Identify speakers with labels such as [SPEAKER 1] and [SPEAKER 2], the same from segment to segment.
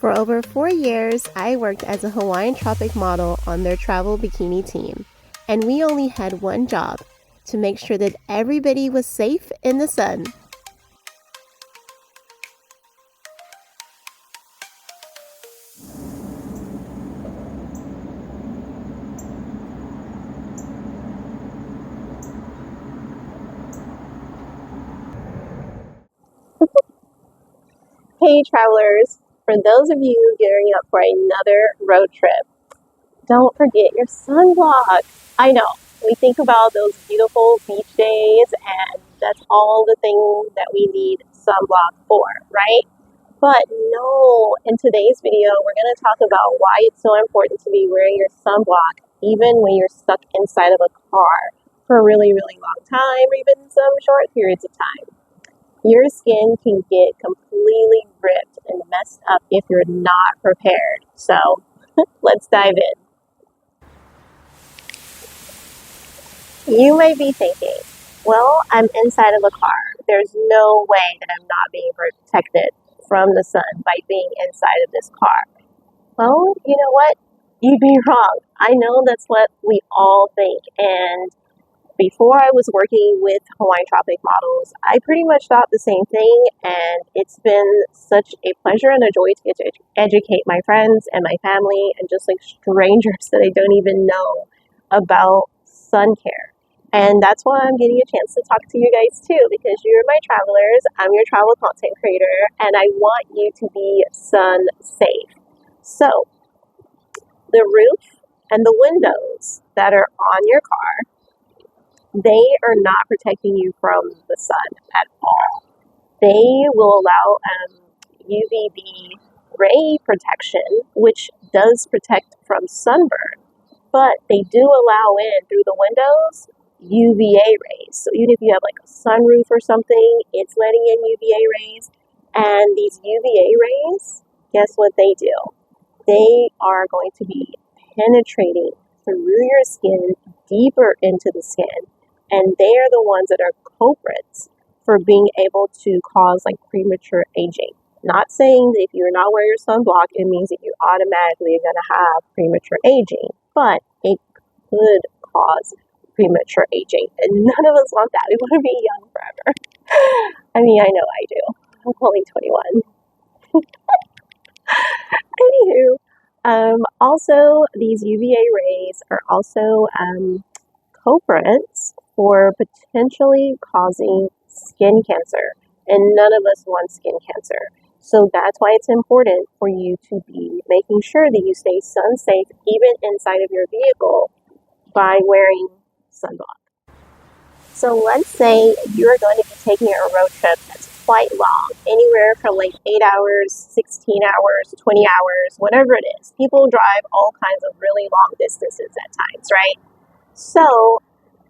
[SPEAKER 1] For over 4 years, I worked as a Hawaiian Tropic model on their travel bikini team, and we only had one job: to make sure that everybody was safe in the sun. Hey travelers, for those of you gearing up for another road trip, don't forget your sunblock. I know, we think about those beautiful beach days and that's all the thing that we need sunblock for, right? But no, in today's video, we're going to talk about why it's so important to be wearing your sunblock even when you're stuck inside of a car for a really, really long time or even some short periods of time. Your skin can get completely ripped and messed up if you're not prepared. So let's dive in. You may be thinking, well, I'm inside of a car. There's no way that I'm not being protected from the sun by being inside of this car. Well, you know what? You'd be wrong. I know that's what we all think. And before I was working with Hawaiian Tropic models, I pretty much thought the same thing, and it's been such a pleasure and a joy to get to educate my friends and my family and just like strangers that I don't even know about sun care. And that's why I'm getting a chance to talk to you guys too, because you're my travelers, I'm your travel content creator, and I want you to be sun safe. So, the roof and the windows that are on your car, they are not protecting you from the sun at all. They will allow UVB ray protection, which does protect from sunburn, but they do allow in through the windows UVA rays. So even if you have like a sunroof or something, it's letting in UVA rays. And these UVA rays, guess what they do? They are going to be penetrating through your skin, deeper into the skin. And they are the ones that are culprits for being able to cause like premature aging. Not saying that if you're not wearing your sunblock, it means that you automatically are going to have premature aging, but it could cause premature aging. And none of us want that. We want to be young forever. I mean, I know I do. I'm only 21. Anywho, also these UVA rays are also culprits for potentially causing skin cancer, and none of us want skin cancer. So that's why it's important for you to be making sure that you stay sun safe even inside of your vehicle by wearing sunblock. So let's say you're going to be taking a road trip that's quite long, anywhere from like 8 hours, 16 hours, 20 hours, whatever it is. People drive all kinds of really long distances at times, right? So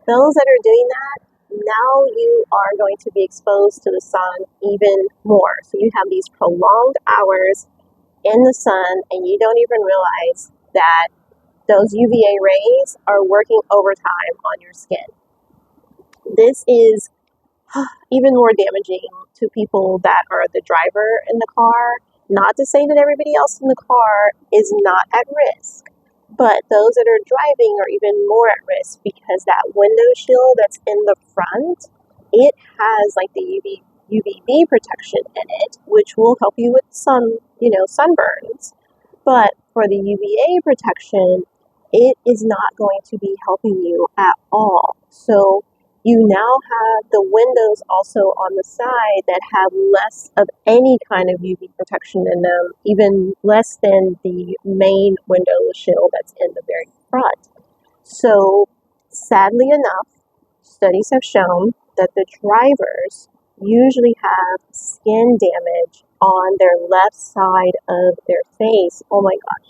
[SPEAKER 1] those that are doing that, now you are going to be exposed to the sun even more. So you have these prolonged hours in the sun and you don't even realize that those UVA rays are working overtime on your skin. This is even more damaging to people that are the driver in the car. Not to say that everybody else in the car is not at risk, but those that are driving are even more at risk because that window shield that's in the front, it has like the UVB protection in it, which will help you with sunburns. But for the UVA protection, it is not going to be helping you at all. So you now have the windows also on the side that have less of any kind of UV protection in them, even less than the main window shield that's in the very front. So sadly enough, studies have shown that the drivers usually have skin damage on their left side of their face. Oh my gosh.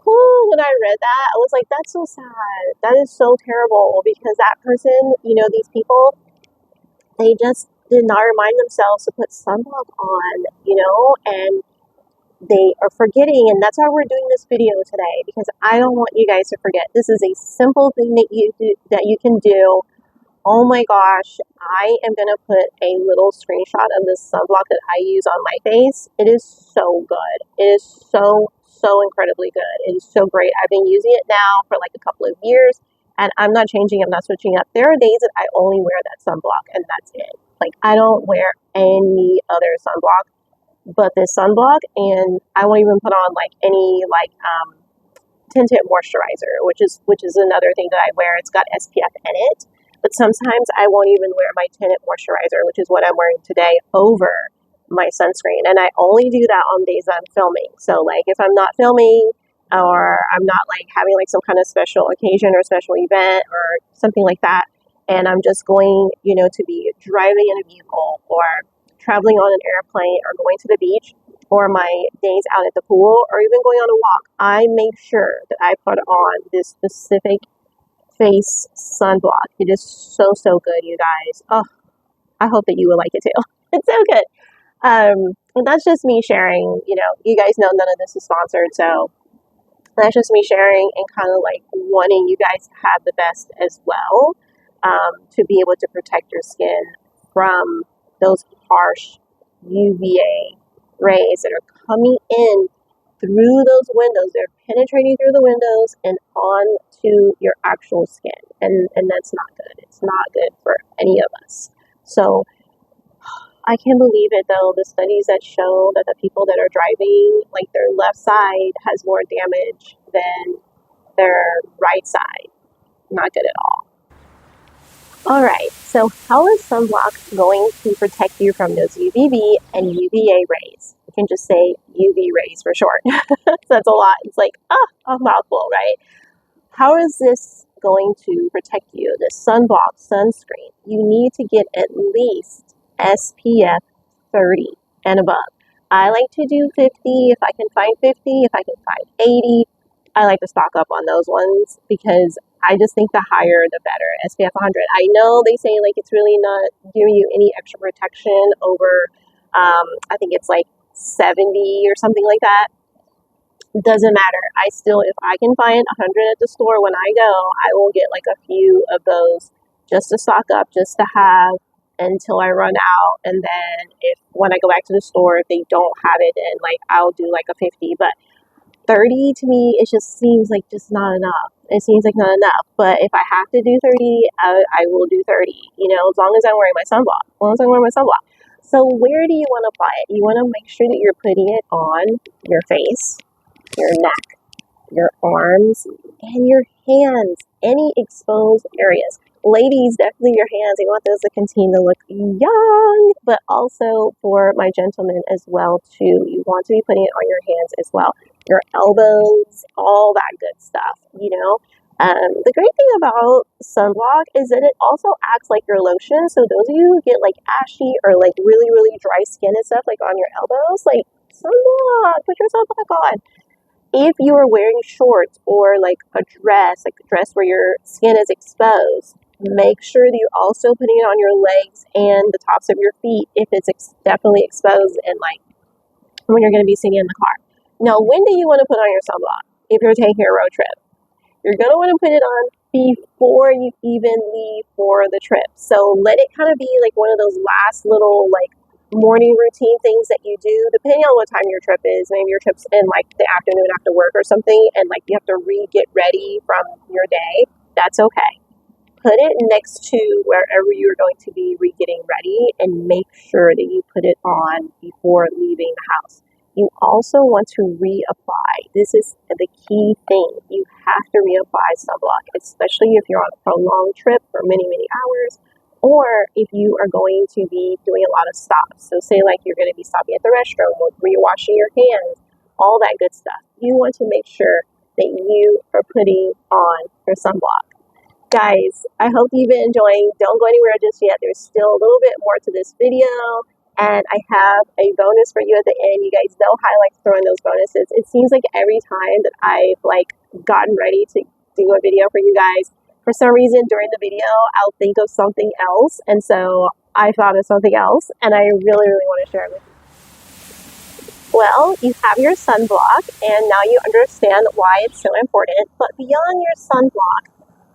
[SPEAKER 1] When I read that, I was like, that's so sad. That is so terrible because that person, these people, they just did not remind themselves to put sunblock on, and they are forgetting. And that's why we're doing this video today, because I don't want you guys to forget. This is a simple thing that you can do Oh my gosh, I am gonna put a little screenshot of this sunblock that I use on my face. It is so good. It is so incredibly good. It is so great. I've been using it now for like a couple of years and I'm not changing, I'm not switching up. There are days that I only wear that sunblock and that's it. Like I don't wear any other sunblock but this sunblock, and I won't even put on like any like tinted moisturizer, which is another thing that I wear. It's got SPF in it, but sometimes I won't even wear my tinted moisturizer, which is what I'm wearing today, over my sunscreen. And I only do that on days that I'm filming. So like if I'm not filming or I'm not like having like some kind of special occasion or special event or something like that, and I'm just going, to be driving in a vehicle or traveling on an airplane or going to the beach, or my days out at the pool, or even going on a walk, I make sure that I put on this specific face sunblock. It is so good, you guys. Oh, I hope that you will like it too. It's so good. And that's just me sharing. You guys know none of this is sponsored, so that's just me sharing and kind of like wanting you guys to have the best as well, to be able to protect your skin from those harsh UVA rays that are coming in through those windows. They're penetrating through the windows and onto your actual skin. And that's not good. It's not good for any of us. So I can't believe it though, the studies that show that the people that are driving, like their left side has more damage than their right side. Not good at all. Alright, so how is sunblock going to protect you from those UVB and UVA rays? You can just say UV rays for short. That's a lot. It's like, a mouthful, right? How is this going to protect you? This sunblock sunscreen, you need to get at least SPF 30 and above. I like to do 50 if I can find 50, if I can find 80. I like to stock up on those ones because I just think the higher the better. SPF 100. I know they say like it's really not giving you any extra protection over, I think it's like 70 or something like that. It doesn't matter. If I can find 100 at the store when I go, I will get like a few of those just to stock up, just to have until I run out. And then when I go back to the store, if they don't have it, then like I'll do like a 50. But 30 to me, it just seems like just not enough. It seems like not enough. But if I have to do 30, I will do 30, as long as I'm wearing my sunblock. As long as I'm wearing my sunblock. So where do you want to apply it? You want to make sure that you're putting it on your face, your neck, your arms, and your hands, any exposed areas. Ladies, definitely your hands. You want those to continue to look young, but also for my gentlemen as well too. You want to be putting it on your hands as well. Your elbows, all that good stuff, The great thing about sunblock is that it also acts like your lotion. So those of you who get like ashy or like really, really dry skin and stuff like on your elbows, like sunblock, put your sunblock on. If you are wearing shorts or like a dress where your skin is exposed, make sure that you're also putting it on your legs and the tops of your feet if it's definitely exposed, and like when you're going to be sitting in the car. Now, when do you want to put on your sunblock if you're taking a road trip? You're going to want to put it on before you even leave for the trip. So let it kind of be like one of those last little like morning routine things that you do, depending on what time your trip is. Maybe your trip's in like the afternoon after work or something, and like you have to get ready from your day. That's okay. Put it next to wherever you're going to be getting ready, and make sure that you put it on before leaving the house. You also want to reapply. This is the key thing. You have to reapply sunblock, especially if you're on a prolonged trip for many, many hours, or if you are going to be doing a lot of stops. So say like you're going to be stopping at the restroom or where you're washing your hands, all that good stuff. You want to make sure that you are putting on your sunblock. Guys, I hope you've been enjoying. Don't go anywhere just yet. There's still a little bit more to this video. And I have a bonus for you at the end. You guys know how I like throwing those bonuses. It seems like every time that I've like gotten ready to do a video for you guys, for some reason during the video, I'll think of something else. And so I thought of something else, and I really, really want to share it with you. Well, you have your sunblock, and now you understand why it's so important. But beyond your sunblock,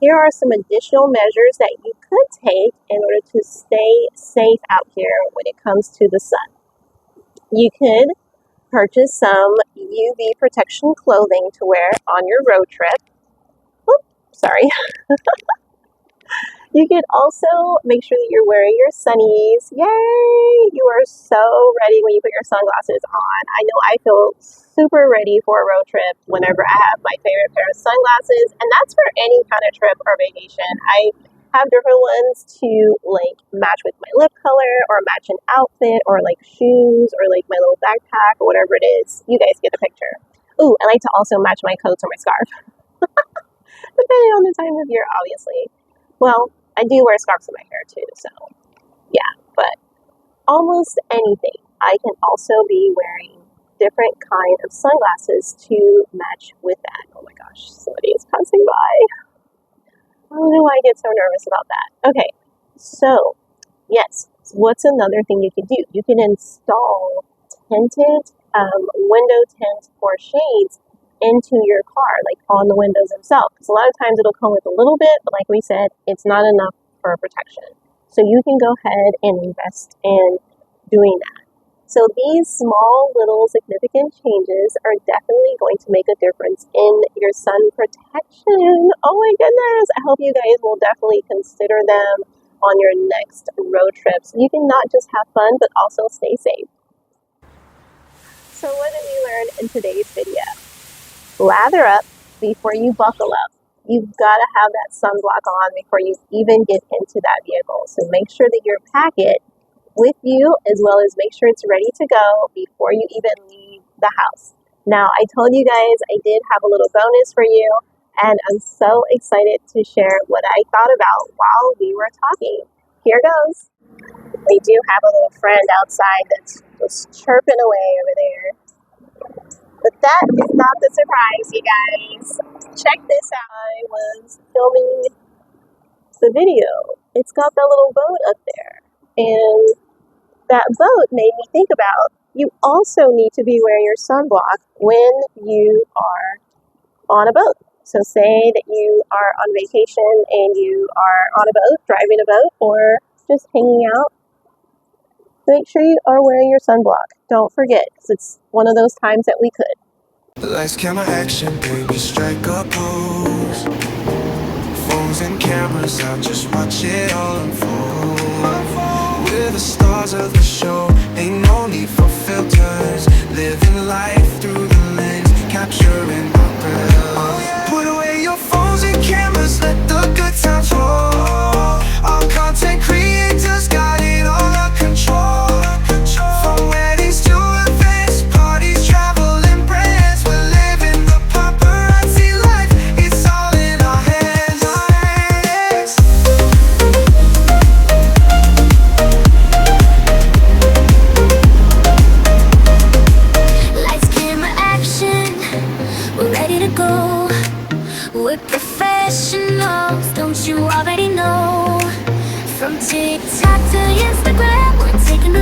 [SPEAKER 1] here are some additional measures that you could take in order to stay safe out here when it comes to the sun. You could purchase some UV protection clothing to wear on your road trip. Oops, sorry. You could also make sure that you're wearing your sunnies. Yay! You are so ready when you put your sunglasses on. I know I feel super ready for a road trip whenever I have my favorite pair of sunglasses, and that's for any kind of trip or vacation. I have different ones to like match with my lip color or match an outfit or like shoes or like my little backpack or whatever it is. You guys get the picture. Ooh, I like to also match my coats or my scarf, depending on the time of year, obviously. Well, I do wear scarves in my hair too, so yeah, but almost anything. I can also be wearing different kind of sunglasses to match with that. Oh my gosh, somebody is passing by. I don't know why I get so nervous about that. Okay, so yes, what's another thing you can do? You can install tinted window tint or shades into your car, like on the windows themselves. Because a lot of times it'll come with a little bit, but like we said, it's not enough for protection. So you can go ahead and invest in doing that. So these small little significant changes are definitely going to make a difference in your sun protection. Oh my goodness. I hope you guys will definitely consider them on your next road trip. So you can not just have fun, but also stay safe. So what did we learn in today's video? Lather up before you buckle up. You've got to have that sunblock on before you even get into that vehicle. So make sure that your packet with you, as well as make sure it's ready to go before you even leave the house. Now, I told you guys I did have a little bonus for you, and I'm so excited to share what I thought about while we were talking. Here goes. We do have a little friend outside that's just chirping away over there. But that is not the surprise, you guys. Check this out. I was filming the video. It's got that little boat up there. And that boat made me think about you also need to be wearing your sunblock when you are on a boat. So say that you are on vacation and you are on a boat, driving a boat, or just hanging out. Make sure you are wearing your sunblock. Don't forget, because it's one of those times that we could.
[SPEAKER 2] Lights, camera, action, baby, strike a pose. Phones and cameras out, just watch it all unfold. We're the stars of the show, ain't no need for filters. Living life through the lens, capturing my thrills. Put away your phones and cameras, let the good times roll. Our content creators got it all under control. From weddings to events, parties, travel and brands, we're living the paparazzi life. It's all in our hands. Lights, camera, action, we're ready to go. We're professionals, don't you already know? From TikTok to Instagram, we're taking